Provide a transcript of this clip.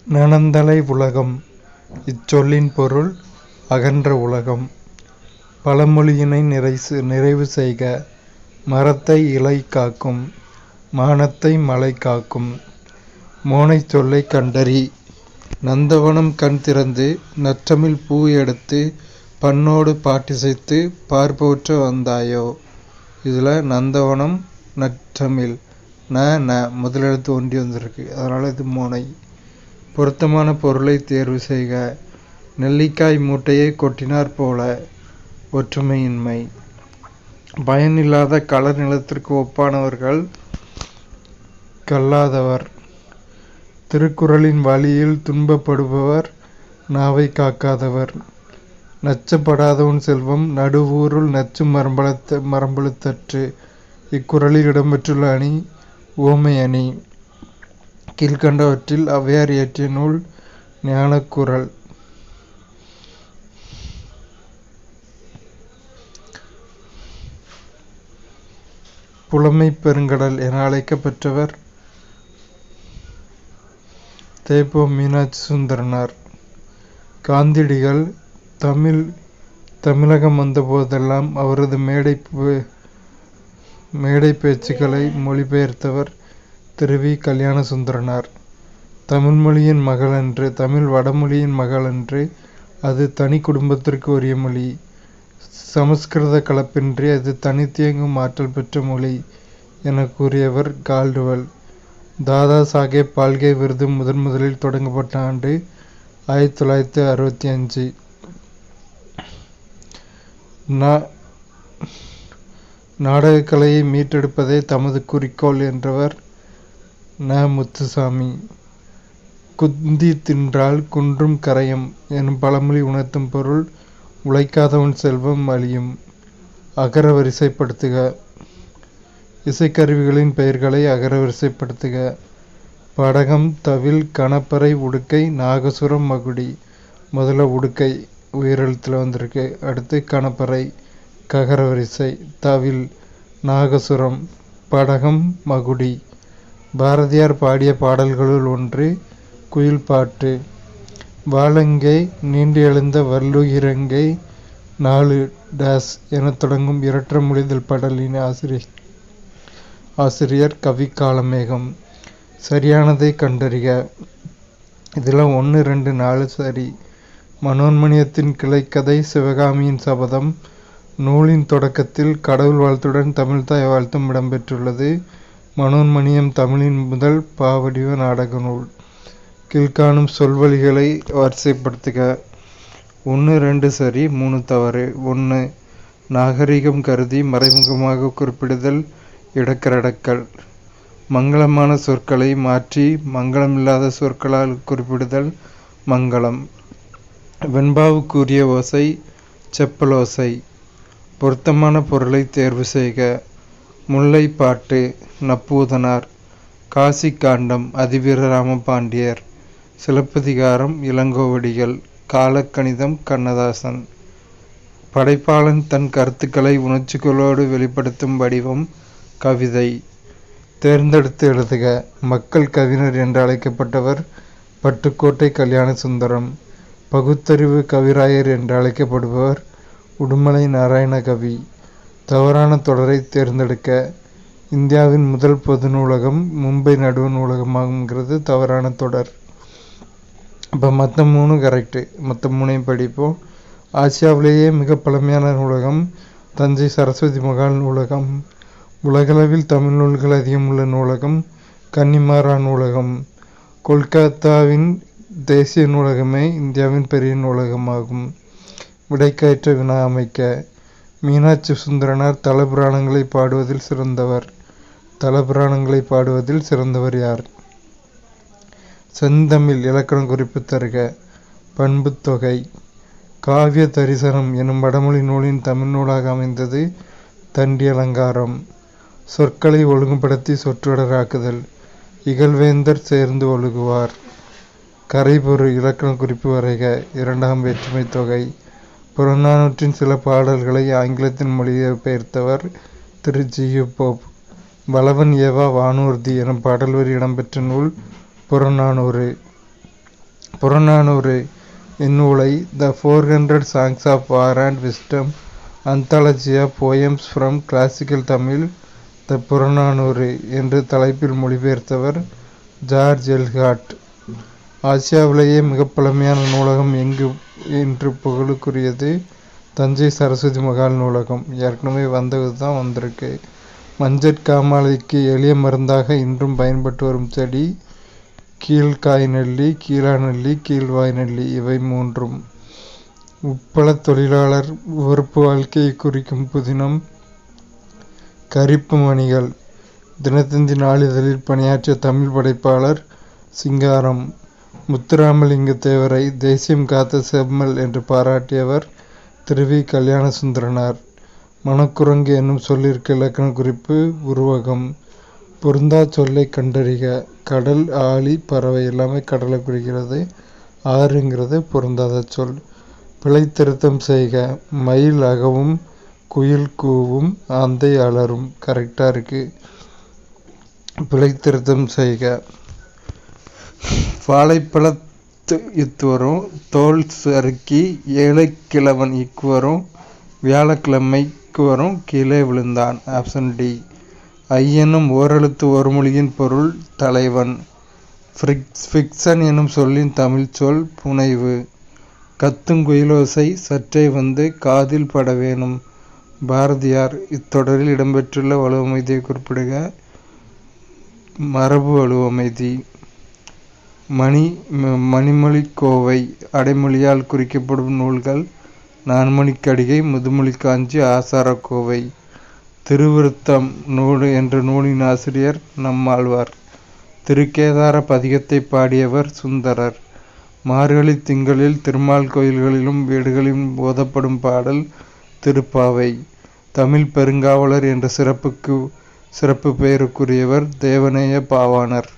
நனந்தலை உலகம். இச்சொல்லின் பொருள் அகன்ற உலகம். பழமொழியினை நிறைவு செய்க. மரத்தை இலை காக்கும், மானத்தை மழை காக்கும். மோனைச் சொல்லைக் கண்டறி. நந்தவனம் கண் திறந்து நற்றமிழ் பூ எடுத்து பண்ணோடு பாட்டிசைத்து பார்ப்போற்ற வந்தாயோ. இதில் நந்தவனம் நற்றமிழ் ந முதலெழுத்து ஒன்றி வந்திருக்கு, அதனால் இது மோனை. பொருத்தமான பொருளை தேர்வு செய்க. நெல்லிக்காய் மூட்டையை கொட்டினார் போல. ஒற்றுமையின்மை. பயனில்லாத களர் நிலத்திற்கு ஒப்பானவர்கள் கல்லாதவர். திருக்குறளின் வழியில் துன்பப்படுபவர் நாவை காக்காதவர். நச்சப்படாதவன் செல்வம் நடுவூருள் நச்சு மரம்பழுத்தற்று. இக்குறளில் இடம்பெற்றுள்ள அணி உவமை அணி. கீழ்கண்டவற்றில் ஔவையார் இயற்றிய நூல் ஞானக்குறள். புலமை பெருங்கடல் என அழைக்கப்பெற்றவர் தே.பொ. மீனாட்சி சுந்தரனார். காந்தியடிகள் தமிழகம் வந்தபோதெல்லாம் அவரது மேடை பேச்சுக்களை மொழிபெயர்த்தவர் திரு வி. கல்யாண சுந்தரனார். தமிழ் மொழியின் மகளன்று, தமிழ் வடமொழியின் மகளன்று, அது தனி குடும்பத்திற்கு உரிய மொழி. சமஸ்கிருத கலப்பின்றி அது தனித்தியங்கும் ஆற்றல் பெற்ற மொழி என கூறியவர் கால்டுவெல். தாதா சாஹேப் பால்கே விருது முதலில் தொடங்கப்பட்ட ஆண்டு 1965. நாடகக்கலையை மீட்டெடுப்பதே தமது குறிக்கோள் என்றவர் ந. முத்துசாமி. குந்தி தின்றால் குன்றும் கரையும் எனும் பழமொழி உணர்த்தும் பொருள் உழைக்காதவன் செல்வம் அழியும். அகர வரிசைப்படுத்துக. இசைக்கருவிகளின் பெயர்களை அகர வரிசைப்படுத்துக. படகம், தவில், கணப்பறை, உடுக்கை, நாகசுரம், மகுடி. முதல்ல உடுக்கை உயிரெழுத்தில் வந்திருக்கு. அடுத்து கணப்பறை ககர வரிசை, தவில், நாகசுரம், படகம், மகுடி. பாரதியார் பாடிய பாடல்களுள் ஒன்று குயில் பாட்டு. வாளெங்கே நீண்டு எழுந்த வள்ளுயிரெங்கே 4 என தொடங்கும் இரட்டை மொழிதல் பாடலின் ஆசிரியர் கவி காளமேகம். சரியானதை கண்டறிக. இதில் 1, 2, 4 சரி. மனோன்மணியத்தின் கிளைக்கதை சிவகாமியின் சபதம். நூலின் தொடக்கத்தில் கடவுள் வாழ்த்துடன் தமிழ்தாய் வாழ்த்தும் இடம்பெற்றுள்ளது. மனோன்மணியம் தமிழின் முதல் பாவடிவ நாடக நூல். கீழ்காணும் சொல்வழிகளை வரிசைப்படுத்துக. 1, 2 சரி, 3 தவறு. 1. நாகரிகம் கருதி மறைமுகமாக குறிப்பிடுதல் இடக்கரடக்கல். மங்களமான சொற்களை மாற்றி மங்களமில்லாத சொற்களால் குறிப்பிடுதல் மங்களம். வெண்பாவுக்குரிய ஓசை செப்பலோசை. பொருத்தமான பொருளை தேர்வு செய்க. முல்லை பாட்டு நப்பூதனார். காசி காண்டம் அதிவீர ராமபாண்டியர். சிலப்பதிகாரம் இளங்கோவடிகள். காலக்கணிதம் கண்ணதாசன். படைப்பாளன் தன் கருத்துக்களை உணர்ச்சிகளோடு வெளிப்படுத்தும் வடிவம் கவிதை. தேர்ந்தெடுத்து எழுதுக. மக்கள் கவிஞர் என்று அழைக்கப்பட்டவர் பட்டுக்கோட்டை கல்யாண சுந்தரம். பகுத்தறிவு கவிராயர் என்று அழைக்கப்படுபவர் உடுமலை நாராயணகவி. தவறான தொடரை தேர்ந்தெடுக்க. இந்தியாவின் முதல் பொது நூலகம் மும்பை நடுவண் நூலகமாகுங்கிறது தவறான தொடர். இப்போ மற்ற 3 கரெக்டு. மற்ற 3ஐயும் படிப்போம். ஆசியாவிலேயே மிக பழமையான நூலகம் தஞ்சை சரஸ்வதி மகால் நூலகம். உலகளவில் தமிழ் நூல்கள் அதிகம் உள்ள நூலகம் கன்னிமாரா நூலகம். கொல்கத்தாவின் தேசிய நூலகமே இந்தியாவின் பெரிய நூலகமாகும். விடைக்கேற்ற வினா அமைக்க. மீனாட்சி சுந்தரனார் தலபுராணங்களை பாடுவதில் சிறந்தவர். தலபுராணங்களை பாடுவதில் சிறந்தவர் யார்? செந்தமிழ் இலக்கண குறிப்பு தருக. பண்புத்தொகை. காவிய தரிசனம் எனும் வடமொழி நூலின் தமிழ் நூலாக அமைந்தது தண்டி அலங்காரம். சொற்களை ஒழுங்குபடுத்தி சொற்றொடராக்குதல். இகழ்வேந்தர் சேர்ந்து ஒழுகுவார். கரைபொரு இலக்கண குறிப்பு வரைக. 2ஆம் வேற்றுமை தொகை. புறநானூற்றின் சில பாடல்களை ஆங்கிலத்தின் மொழிபெயர்த்தவர் திரு ஜி.யு. போப். வளவன் ஏவா வானூர்தி எனும் பாடல் வரி இடம்பெற்ற நூல் புறநானூறு. புறநானூறு இந்நூலை த 400 Songs of War and Wisdom Anthology of Poems from Classical Tamil த புறநானூறு என்று தலைப்பில் மொழிபெயர்த்தவர் ஜார்ஜ் எல்காட். ஆசியாவிலேயே மிக பழமையான நூலகம் எங்கு என்று புகழுக்குரியது தஞ்சை சரஸ்வதி மகால் நூலகம். ஏற்கனவே வந்தது தான் வந்திருக்கு. மஞ்சட்காமாலைக்கு எளிய மருந்தாக இன்றும் பயன்பட்டு வரும் செடி கீழ்காய் நெல்லி, கீழா நெல்லி, கீழ்வாய் நெல்லி. இவை மூன்றும். உப்பள தொழிலாளர் உறுப்பு வாழ்க்கையை குறிக்கும் புதினம் கரிப்பு மணிகள். தினத்தந்தி நாளிதழில் பணியாற்றிய தமிழ் படைப்பாளர் சிங்காரம். முத்துராமலிங்க தேவரை தேசியம் காத்த செம்மல் என்று பாராட்டியவர் திருவி கல்யாண சுந்தரனார். மணக்குரங்கு என்னும் சொல்லிற்கு இலக்கண குறிப்பு உருவகம். பொருந்தா சொல்லை கண்டறிக. கடல், ஆழி, பறவை எல்லாமே கடலை குறிக்கிறது. ஆறுங்கிறது பொருந்தாத சொல். பிழை திருத்தம் செய்க. மயில் அகவும், குயில் கூவும், ஆந்தை அலரும். கரெக்டாக இருக்கு. பிழை திருத்தம் செய்க. வாழைப்பழத்து இத்துவரும், தோல் சறுக்கி ஏழைக்கிழவன் இக்குவரும், வியாழக்கிழமைக்கு வரும், கீழே விழுந்தான். Option D. ஐ என்னும் ஓரெழுத்து ஒரு மொழியின் பொருள் தலைவன். ஃபிக்சன் என்னும் சொல்லின் தமிழ் சொல் புனைவு. கத்துங்குயிலோசை சற்றே வந்து காதில் பட வேணும். பாரதியார். இத்தொடரில் இடம்பெற்றுள்ள வலுவமைதியை குறிப்பிடுக. மரபு வலுவமைதி. மணிமொழிக்கோவை அடைமொழியால் குறிக்கப்படும் நூல்கள் நான்மணிக்கடிகை, முதுமொழி காஞ்சி, ஆசாரக்கோவை. திருவிருத்தம் நூல் என்ற நூலின் ஆசிரியர் நம்மாழ்வார். திருக்கேதார பதிகத்தை பாடியவர் சுந்தரர். மார்கழி திங்களில் திருமால் கோயில்களிலும் வீடுகளிலும் ஓதப்படும் பாடல் திருப்பாவை. தமிழ் பெருங்காவலர் என்ற சிறப்பு பெயருக்குரியவர் தேவநேய பாவாணர்.